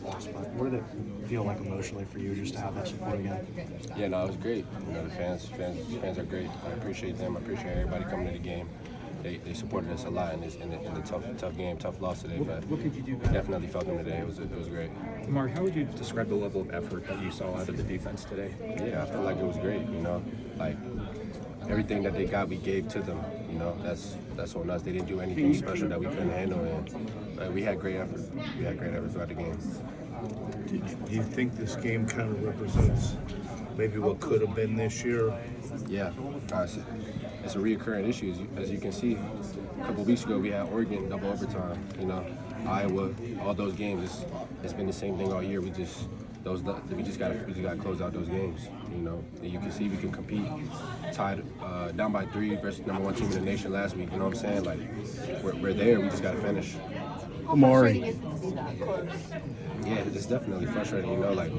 lost, but what did it feel like emotionally for you just to have that support again? Yeah, no, it was great. The fans are great. I appreciate them. I appreciate everybody coming to the game. They supported us a lot in the tough game, tough loss today. But What could you do? definitely felt them today. It was great. Amare, how would you describe the level of effort that you saw out of the defense today? Yeah, I felt like it was great. Like everything that they got, we gave to them. That's on us. They didn't do anything special that we couldn't handle, and we had great effort. We had great effort throughout the game. Do you think this game kind of represents maybe what could have been this year? Yeah, it's a reoccurring issue. As you can see, a couple of weeks ago we had Oregon double overtime. Iowa, all those games. It's been the same thing all year. We just gotta close out those games. And you can see we can compete. Tied down by 3 versus #1 team in the nation last week. You know what I'm saying? Like we're there. We just gotta finish. Amare. Yeah, it's definitely frustrating. Like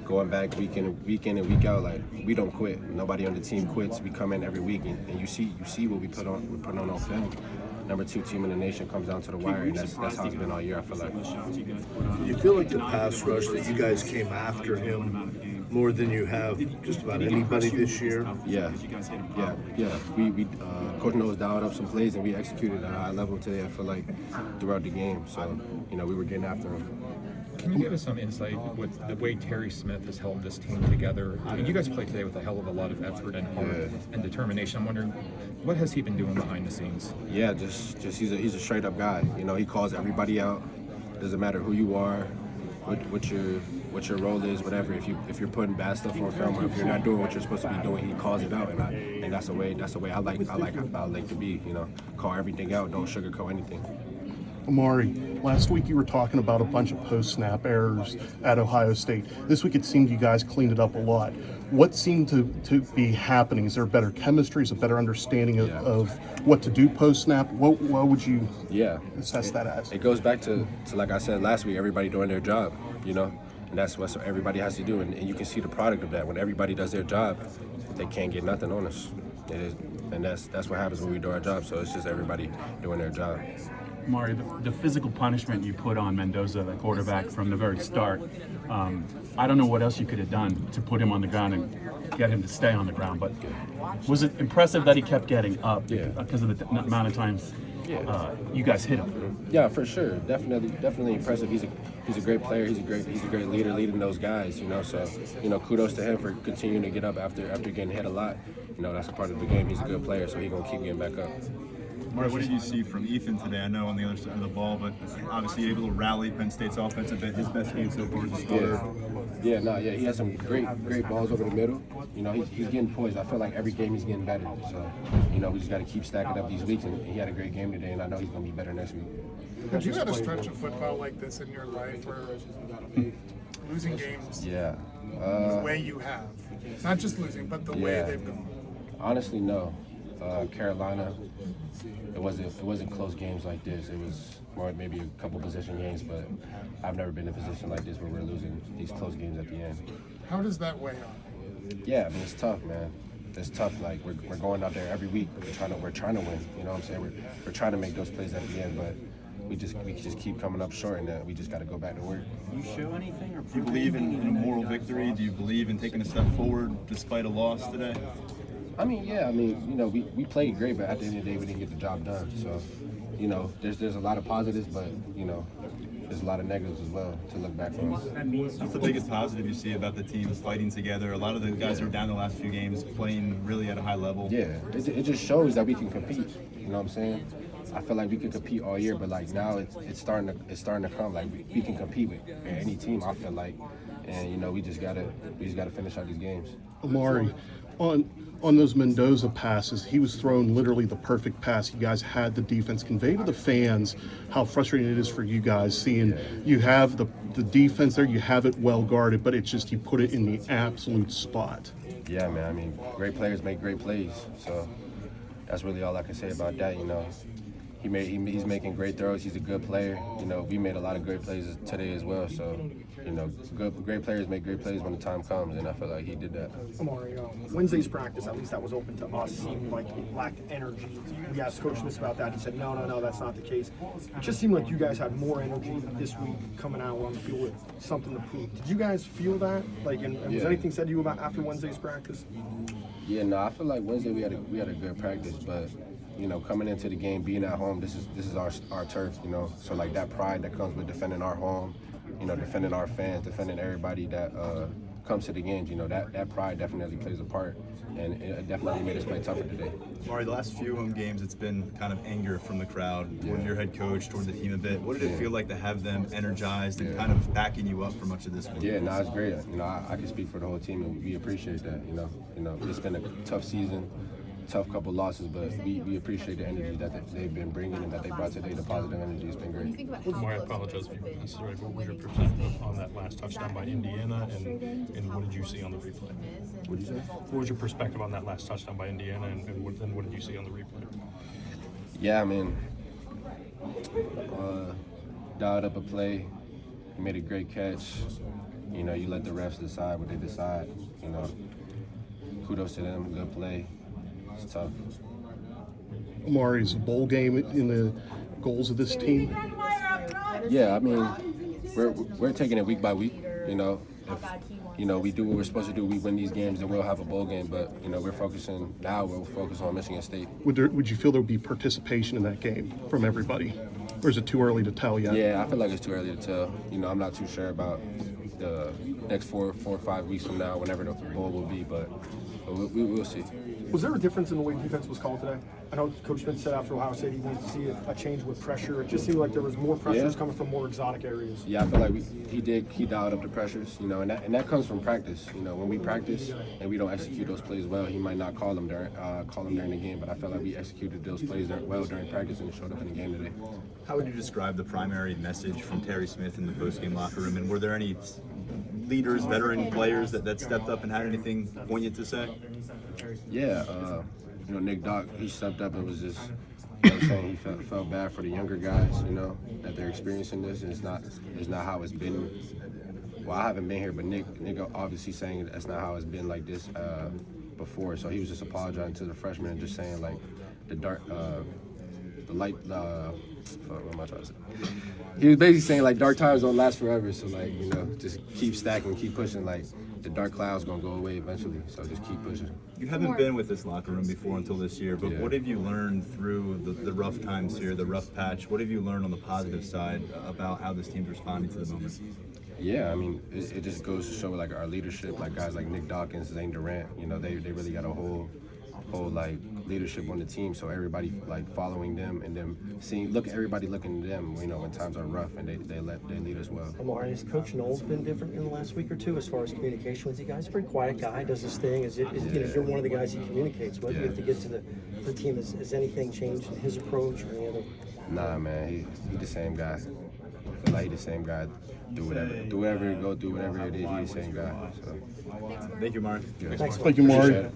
going back week in and week out. Like we don't quit. Nobody on the team quits. We come in every week, and you see what we put on film. #2 team in the nation comes down to the wire, and that's how it's been all year. I feel like. Do you feel like the pass rush that you guys came after him more than you have just about anybody this year? Yeah. We Coach Knowles dialed up some plays, and we executed at a high level today. I feel like throughout the game. So we were getting after him. Can you give us some insight with the way Terry Smith has held this team together? I mean, you guys played today with a hell of a lot of effort and heart and determination. I'm wondering, what has he been doing behind the scenes? Yeah, just he's a straight up guy. He calls everybody out. Doesn't matter who you are, what your role is, whatever. If you're putting bad stuff on film, or if you're not doing what you're supposed to be doing, he calls it out, and that's the way I like to be. Call everything out. Don't sugarcoat anything. Amare, last week you were talking about a bunch of post-snap errors at Ohio State. This week it seemed you guys cleaned it up a lot. What seemed to be happening? Is there better chemistry? Is a better understanding of what to do post-snap? What would you assess that as? It goes back to like I said last week, everybody doing their job, and that's what everybody has to do. And you can see the product of that. When everybody does their job, they can't get nothing on us. And that's what happens when we do our job. So it's just everybody doing their job. Amare, the physical punishment you put on Mendoza, the quarterback, from the very start, I don't know what else you could have done to put him on the ground and get him to stay on the ground, but was it impressive that he kept getting up because of the amount of times you guys hit him? Yeah, for sure. Definitely impressive. He's a great player. He's a great leader leading those guys, So, kudos to him for continuing to get up after getting hit a lot. That's a part of the game. He's a good player, so he's going to keep getting back up. What did you see from Ethan today? I know on the other side of the ball, but obviously able to rally Penn State's offense a bit. His best game so far as a starter. He has some great balls over the middle. He's getting poised. I feel like every game he's getting better. So, we just got to keep stacking up these weeks. And he had a great game today, and I know he's going to be better next week. Have you had a stretch of football like this in your life where losing games the way you have? Not just losing, but the way they've gone. Honestly, no. Carolina, it wasn't close games like this. It was more maybe a couple possession games, but I've never been in a position like this where we're losing these close games at the end. How does that weigh on? Yeah, it's tough, man. It's tough. Like we're going out there every week. We're trying to win. You know what I'm saying? We're trying to make those plays at the end, but we just keep coming up short, and we just got to go back to work. Do you show anything, or do you believe in a moral victory? Do you believe in taking a step forward despite a loss today? We played great, but at the end of the day, we didn't get the job done. So, there's a lot of positives, but there's a lot of negatives as well to look back on. What's the biggest positive you see about the team fighting together? A lot of the guys who are down the last few games playing really at a high level. Yeah, it just shows that we can compete. You know what I'm saying? I feel like we could compete all year, but like now it's starting to come. Like we can compete with any team. I feel like, and we just gotta finish out these games. Amare, on those Mendoza passes, he was throwing literally the perfect pass. You guys had the defense. Convey to the fans how frustrating it is for you guys seeing you have the defense there, you have it well guarded, but it's just you put it in the absolute spot. Yeah, man. Great players make great plays. So that's really all I can say about that. he's making great throws. He's a good player. You know, we made a lot of great plays today as well. So, you know, great players make great plays when the time comes, and I feel like he did that. Amare, Wednesday's practice, at least that was open to us, seemed like it lacked energy. We asked Coach Smith about that. He said, no, that's not the case. It just seemed like you guys had more energy this week coming out on the field with something to prove. Did you guys feel that? Like, and was anything said to you about after Wednesday's practice? Yeah, no, I feel like Wednesday we had a good practice, but you know, coming into the game, being at home, this is our turf, you know. So like that pride that comes with defending our home, you know, defending our fans, defending everybody that comes to the games, you know, that pride definitely plays a part, and it definitely made us play tougher today. Amare, the last few home games, it's been kind of anger from the crowd toward your head coach, toward the team a bit. What did it feel like to have them energized and kind of backing you up for much of this week? Yeah, no, it's great. You know, I can speak for the whole team, and we appreciate that. You know, it's been a tough season, tough couple losses, but we appreciate the energy that they've been bringing and that they brought today. The positive energy has been great. Amare, I apologize if you answered right. What was your perspective on that last touchdown by Indiana, and what did you see on the replay? What did you say? What was your perspective on that last touchdown by Indiana, and what did you see on the replay? Yeah, I mean, dialed up a play, he made a great catch. You know, you let the refs decide what they decide. You know, kudos to them, good play. It's tough. Amare's bowl game in the goals of this team. Yeah, I mean, we're taking it week by week. You know, if you know we do what we're supposed to do, we win these games, then we'll have a bowl game. But you know, we're focused on Michigan State. Would you feel there would be participation in that game from everybody, or is it too early to tell yet? Yeah, I feel like it's too early to tell. You know, I'm not too sure about the next 4 or 5 weeks from now, whenever the bowl will be, but we'll see. Was there a difference in the way defense was called today? I know Coach Smith said after Ohio State he wanted to see a change with pressure. It just seemed like there was more pressures coming from more exotic areas. Yeah, I feel like he dialed up the pressures, you know, and that comes from practice. You know, when we practice and we don't execute those plays well, he might not call them during the game. But I felt like we executed those plays well during practice, and it showed up in the game today. How would you describe the primary message from Terry Smith in the post-game locker room, and were there any leaders, veteran players that stepped up and had anything poignant to say? Yeah, you know, Nick Dock, he stepped up and was just, you know, saying he felt bad for the younger guys, you know, that they're experiencing this, and it's not how it's been. Well, I haven't been here, but Nick obviously saying that's not how it's been like this before. So he was just apologizing to the freshmen and just saying like what am I trying to say? He was basically saying like dark times don't last forever, so like, you know, just keep stacking, keep pushing. Like the dark cloud's gonna go away eventually, so just keep pushing. You haven't been with this locker room before until this year, but what have you learned through the rough times here, the rough patch? What have you learned on the positive side about how this team's responding to the moment? Yeah, I mean, it just goes to show like our leadership, like guys like Nick Dawkins, Zane Durant, you know, they really got a whole like leadership on the team, so everybody like following them and them seeing everybody looking at them, you know, when times are rough, and they lead us well. Amare, has Coach Knowles been different in the last week or two as far as communication with you guys? Pretty quiet guy, does his thing. You know, you're one of the guys he communicates with. You have to get to the team. Has anything changed in his approach or any other? Nah, man, he's the same guy. I feel like he's the same guy. Do whatever it is. He's the same guy. So. Thank you, Amare. Yeah. Thanks. Thank you, Amare.